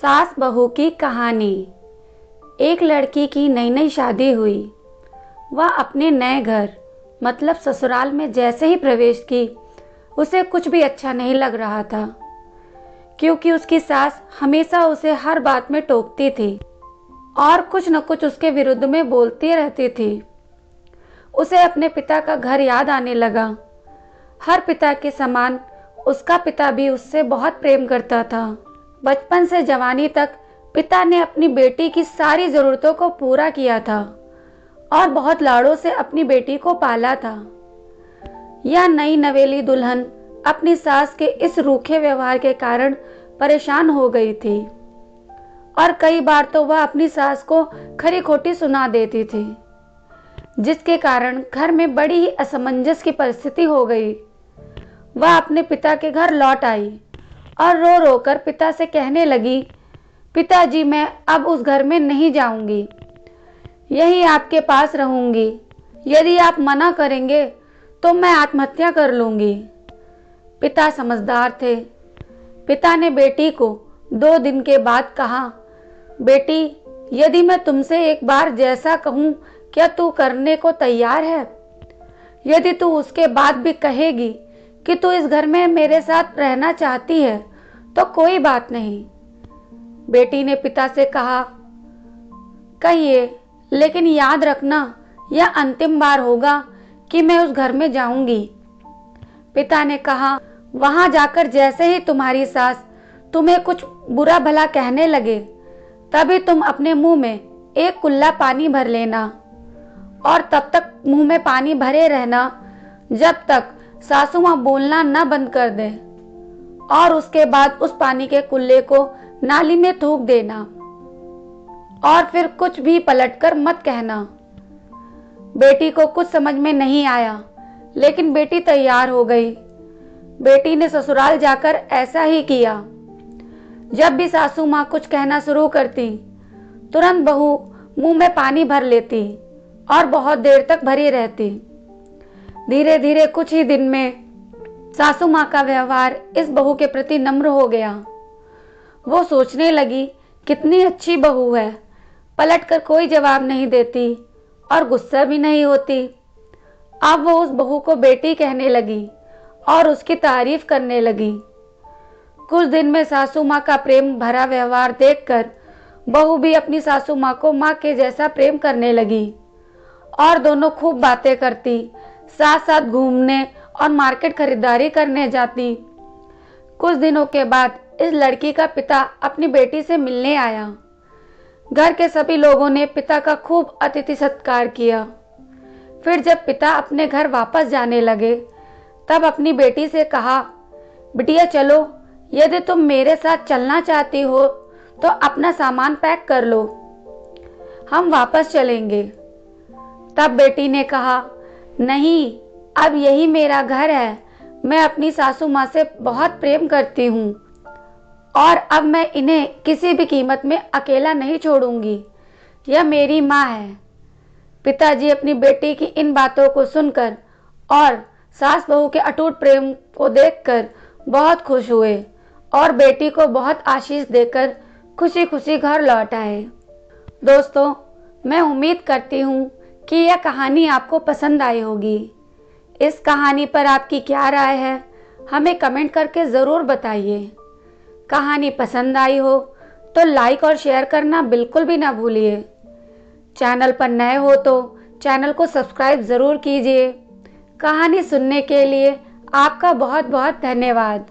सास बहू की कहानी। एक लड़की की नई नई शादी हुई। वह अपने नए घर मतलब ससुराल में जैसे ही प्रवेश की, उसे कुछ भी अच्छा नहीं लग रहा था, क्योंकि उसकी सास हमेशा उसे हर बात में टोकती थी और कुछ न कुछ उसके विरुद्ध में बोलती रहती थी। उसे अपने पिता का घर याद आने लगा। हर पिता के समान उसका पिता भी उससे बहुत प्रेम करता था। बचपन से जवानी तक पिता ने अपनी बेटी की सारी ज़रूरतों को पूरा किया था और बहुत लाड़ों से अपनी बेटी को पाला था। यह नई नवेली दुल्हन अपनी सास के इस रूखे व्यवहार के कारण परेशान हो गई थी और कई बार तो वह अपनी सास को खरी खोटी सुना देती थी, जिसके कारण घर में बड़ी ही असमंजस की परिस्थिति हो गई। वह अपने पिता के घर लौट आई और रो रो कर पिता से कहने लगी, पिताजी, मैं अब उस घर में नहीं जाऊंगी, यही आपके पास रहूंगी। यदि आप मना करेंगे तो मैं आत्महत्या कर लूंगी। पिता समझदार थे। पिता ने बेटी को 2 दिन के बाद कहा, बेटी, यदि मैं तुमसे एक बार जैसा कहूं, क्या तू करने को तैयार है? यदि तू उसके बाद भी कहेगी कि तू इस घर में मेरे साथ रहना चाहती है तो कोई बात नहीं। बेटी ने पिता से कहा, कहिए, लेकिन याद रखना यह अंतिम बार होगा कि मैं उस घर में जाऊंगी। पिता ने कहा, वहां जाकर जैसे ही तुम्हारी सास तुम्हें कुछ बुरा भला कहने लगे, तभी तुम अपने मुंह में एक कुल्ला पानी भर लेना और तब तक मुंह में पानी भरे रहना जब तक सासू माँ बोलना न बंद कर दे, और उसके बाद उस पानी के कुल्ले को नाली में थूक देना और फिर कुछ भी पलटकर मत कहना। बेटी को कुछ समझ में नहीं आया, लेकिन बेटी तैयार हो गई। बेटी ने ससुराल जाकर ऐसा ही किया। जब भी सासू माँ कुछ कहना शुरू करती, तुरंत बहू मुंह में पानी भर लेती और बहुत देर तक भरी रहती। धीरे धीरे कुछ ही दिन में सासू माँ का व्यवहार इस बहू के प्रति नम्र हो गया। वो सोचने लगी, कितनी अच्छी बहू है, पलटकर कोई जवाब नहीं देती और गुस्सा भी नहीं होती। अब वो उस बहू को बेटी कहने लगी और उसकी तारीफ करने लगी। कुछ दिन में सासू माँ का प्रेम भरा व्यवहार देखकर बहू भी अपनी सासू माँ को माँ के जैसा प्रेम करने लगी और दोनों खूब बातें करती, साथ साथ घूमने और मार्केट खरीदारी करने जाती। कुछ दिनों के बाद इस लड़की का पिता अपनी बेटी से मिलने आया। घर के सभी लोगों ने पिता का खूब अतिथि सत्कार किया। फिर जब पिता अपने घर वापस जाने लगे, तब अपनी बेटी से कहा, बिटिया चलो, यदि तुम मेरे साथ चलना चाहती हो तो अपना सामान पैक कर लो, हम वापस चलेंगे। तब बेटी ने कहा, नहीं, अब यही मेरा घर है, मैं अपनी सासू माँ से बहुत प्रेम करती हूँ और अब मैं इन्हें किसी भी कीमत में अकेला नहीं छोड़ूंगी, यह मेरी माँ है। पिताजी अपनी बेटी की इन बातों को सुनकर और सास बहू के अटूट प्रेम को देखकर बहुत खुश हुए और बेटी को बहुत आशीष देकर खुशी खुशी घर लौट आए। दोस्तों, मैं उम्मीद करती हूँ कि यह कहानी आपको पसंद आई होगी। इस कहानी पर आपकी क्या राय है, हमें कमेंट करके ज़रूर बताइए। कहानी पसंद आई हो तो लाइक और शेयर करना बिल्कुल भी ना भूलिए। चैनल पर नए हो तो चैनल को सब्सक्राइब ज़रूर कीजिए। कहानी सुनने के लिए आपका बहुत बहुत धन्यवाद।